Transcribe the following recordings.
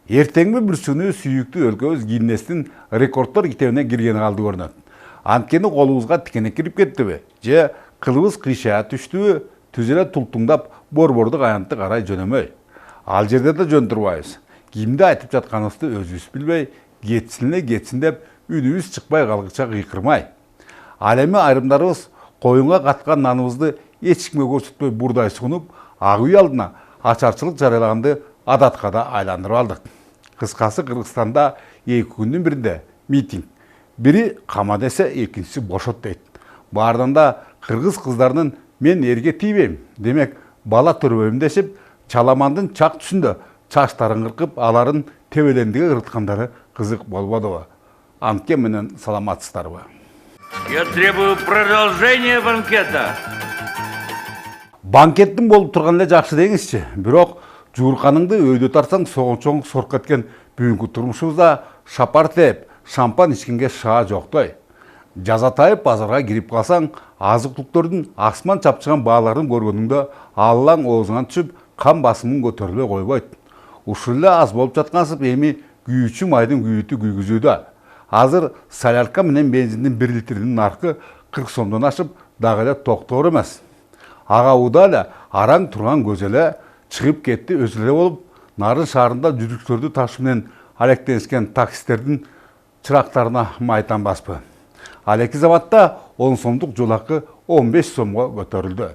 Ертеңгі бір сүні сүйікті өлкөбүз Гиннестин рекордтор китебине кирген калды көрүнөт. Анткени колубузга тикене кирип кеттиби, же кылыбыз кыйшая түштүбү, түзеле тултуңдап борборду аянтты карай жөнөмөй. Ал жерде да жөн турбайбыз. Кимди айтып жатканыбызды өзүбүз билбей, кетсин деп үнүбүз чыкпай калгыча кыйкырмай. Ал эми айрымдарыбыз коюнга каткан наныбызды эч кимге көрсөтпөй бурдай сунуп, ак үй алдына ачарчылык жарыялаганды адатка да айландырып алдык. Кыскасы Кыргызстанда 2 күндүн биринде митинг. Бири кама десе, экинчиси бошот дейт. Баардан да кыргыз кыздарынын мен эрге тийбейм, демек бала төрбөйм дешип, чаламандын чак түсүндө чачтарын кыркып, аларын тебелендиге кырыткандары кызык болбодубу? Анткен менен саламатсыздарбы? Я требую продолжения банкета. Банкеттин болуп турган эле жакшы деңизчи. Бирок жуурканыңды өйдө тарсаң соңчоң сорк кеткен бүгүнкү турмушубузда шапар тээп, шампан ичкенге шаа жоктой. Жазатайып базарга кирип калсаң, азык-түлүктөрдүн асман чапчыган бааларын көргөнүңдө аллаң оозуңан түшүп, кан басымың көтөрүлө койбойт. Ушул эле аз болуп жаткансып эми күйүүчү майдын күйүтү күйгүзүүдө. Азыр солярка менен бензиндин 1 литринин наркы 40 сомдон ашып, дагы эле токтоор эмес. Ага уда эле араң турган көз эле чыгып кетти өзү эле болуп, Нарын шаарында жүргүчүлөрдү таш менен алектенишкен таксистердин чырактарына майтанбаспы. Ал эки заматта 10 сомдук жол акы 15 сомго көтөрүлдү.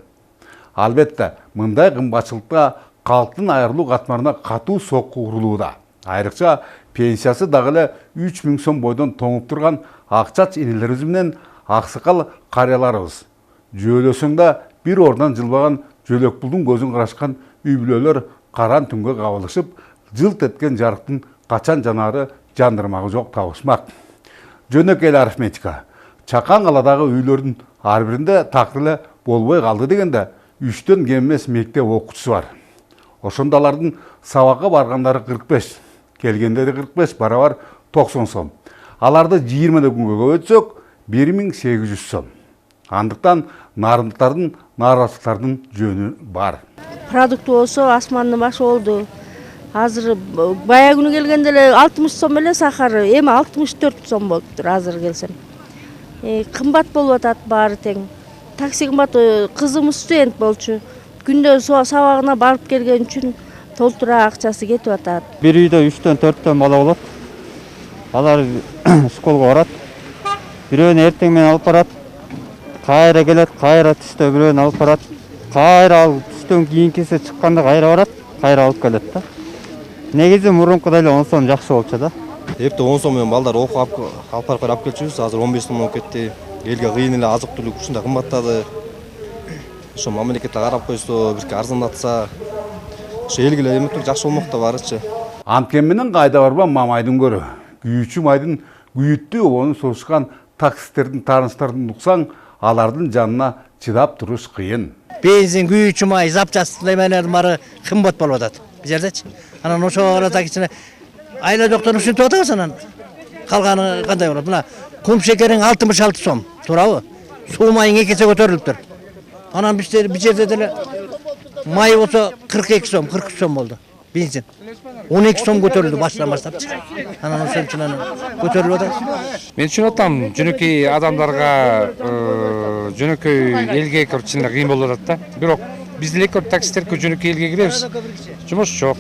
Албетте, мындай кымбатчылыкта калктын айрылуу катмарына катуу сокку урулууда. Айрыкча пенсиясы дагы эле 3000 сом бойдон тоңуп турган акчач инелерибиз менен аксакал карыяларыбыз. Жөөлөсөң да бир ордон жылбаган жөлөк булдун көзүн карашкан үй бүлөлөр каран түнгө кабылышып, жылт эткен жарыктын качан жанары жандырмагы жок табышмак. Жөнөкөй арифметика. Чакан каладагы үйлөрдүн ар биринде такыр эле болбой калды дегенде 3төн кем эмес мектеп окуучусу бар. Ошондо алардын сабакка баргандары 45, келгендери 45, барабар 90 сом. Аларды 20 күнгө көбөйтсөк 1800 сом. Андыктан нарындыктардын, нааразычылардын жөнү бар. Продукт болсо асмандын башы болду. Азыр бая күнү келгенде эле 60 сом эле сахар, эми 64 сом болуптур азыр келсем. Кымбат болуп атат баары тең. Такси кымбат, кызымыз студент болчу. Күндө сабагына барып келген үчүн толтура акчасы кетип атат. Бир үйдө 3төн 4төн бала болот. Алар школго барат. Бирөөнү эртең менен алып барат. Кайра келет, кайра түштө бирөөнү алып барат. Кайра алып түштөн кийинкиси чыкканда кайра барат, кайра алып келет да. Негизи мурункудай эле 10 сом жакшы болчу да. Эпте 10 сом менен балдар окуп алып барып келчүбүз. Азыр 15 сом болуп кетти. Элге кыйын эле азык-түлүк ушундай кымбаттады. Ошо мамлекет карап койсо, бирке арзандатса, ошо элге эле эметип жакшы болмок да барычы. Анткен менен Кайда Барсаң Мамайдын Көрү. Күйүүчү майдын күйүттүү обонун созушкан таксистердин тааныштарын уксаң, алардын жанына чыдап туруш кыйын. Бензин, күйүүчү май, запчасть неменелер баары кымбат болуп атат. Бизердечи. Анан ошого таксисине айла жоктон ушинтип атабыз анан. Калганы кандай болот? Мына кум шекериң 66 сом, туурабы? Суу майың 2 эсе көтөрүлүптүр. Анан бир жерде деле май болсо 42 сом, 43 сом болду. Бензин 12 сом көтөрүлдү баштан баштапчы. Анан ошон үчүн көтөрүлүп атат. Мен түшүнүп атам, жөнөкөй адамдарга, жөнөкөй элге көрчүнө кыйын болуп атат да. Бирок биз деле көп таксистерге жөнөкөй элге киребиз. Жумуш жок.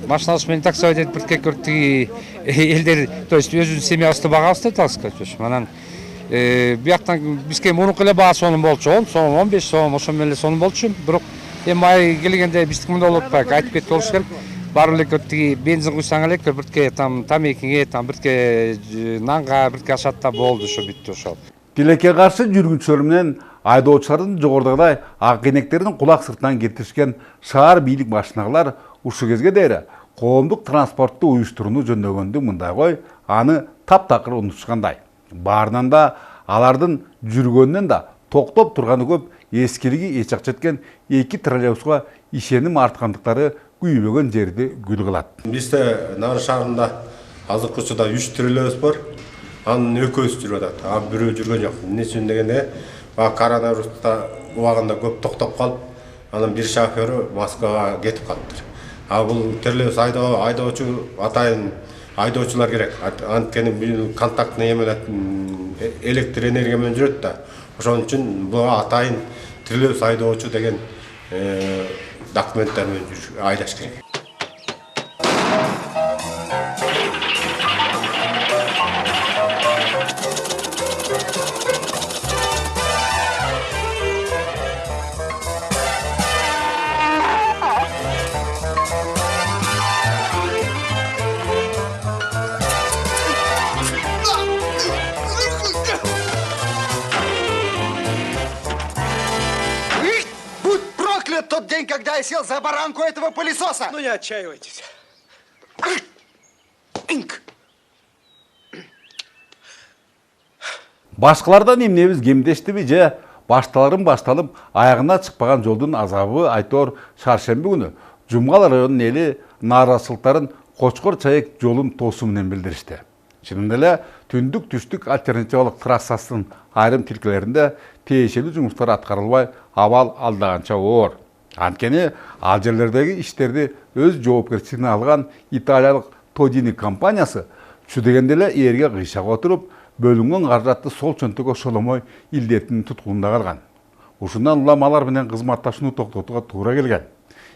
Машинасы менен такси айдап бирке көртүги элдер, то есть өзүнүн семьясына багабыз да такси. Анан бияктан бизге мунук эле баа сонун болчу, 10 сом, 15 сом, ошо менен эле сонун болчу. Бирок эми ай келгенде биздики мындай болуп атпайбы, айтып кетип болуш керек. Баары эле көртүги бензин куйсаң эле бирке тамекиңе, бирке нанга, бирке ашатта болду, ошо бүттү ошол. Тилекке каршы жүргүнчүлөр менен айдоочулардын жогорудагыдай ак энектердин кулак сыртынан кетиришкен шаар бийлик башчылыгылар ушу кезге дейре коомдук транспортту уюштурууну жөндөгөндү мындай кой, аны таптакыр унутушкандай. Баарынан да алардын жүргөнүнөн да токтоп турганы көп, эскилиги эч акча эткен 2 троллейбуска ишеним арткандыктары күйбөгөн жерди гүл кылат. Бизде Нарын шаарында азыркы учурда 3 троллейбус бар. Анын экөөсү жүрүп атат. А бирөө жүргөн жок. Эмне үчүн дегенде, коронавируста убагында көп токтоп калып, анан бир шофёру Москвага кетип калыптыр. А бул терлөөс айдоочу атайын айдоочулар керек. Анткени бул контактный эме электр энергия менен жүрөт да. Ошон үчүн бул атайын терлөөс айдоочу деген документтер менен айдаш керек. Тот день, когда я сел за баранку этого пылесоса. Ну, не отчаивайтесь. Башкалардан эмнебиз кемдештиби же башталып аягына чыкпаган жолдун азабы айтор шаршемби күнү Жумгал районунун эли нааразычылыктарын Кочкор Чайек жолун тоосу менен билдиришти. Чынында эле түндүк түштүк альтернативалык трассасынын айрым тилкелеринде тиешелүү жумуштар аткарылбай абал алдаганча оор. Анткени ал жерлердеги иштерди өз жоопкерчилигине алган италиялык Тодини компаниясы чу дегенде эле эрге кыйшага отуруп, бөлүнгөн каражатты сол чөнтөгө шоломой илдетинин туткунунда калган. Ушундан улам алар менен кызматташууну токтотууга туура келген.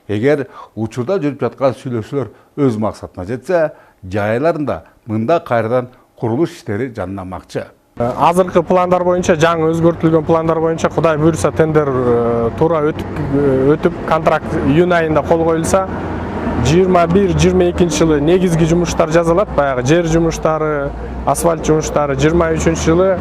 Эгер учурда жүрүп жаткан сүйлөшүүлөр өз максатына жетсе, жайларында мында кайрадан курулуш иштери жанданмакчы. Азыркы пландар боюнча, жаңы өзгөртүлгөн пландар боюнча, Кудай буйрса тендер туура өтүп, контракт июнь айында кол коюлса, 21-22 жылы негизги жумуштар жазылат, баягы жер жумуштары, асфальт жумуштары, 23-жылы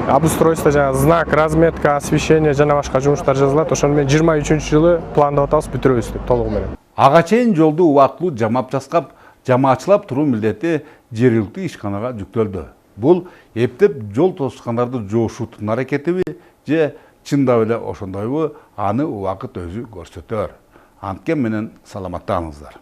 обустройство, жаңа знак, разметка, освещение жана башка жумуштар жазылат. Ошону менен 23-жылы пландап атабыз, бүтүрөбүз деп толугу менен. Ага чейин жолду убактылуу жамап жаскап, жамаачылап туруу милдети жергиликтүү ишканага жүктөлдү. Бул эптеп жол тосушкандарды жоошуутун аракетиби же чындап эле ошондойбу, аны убакыт өзү көрсөтөр. Анткен менен саламаттаңыздар.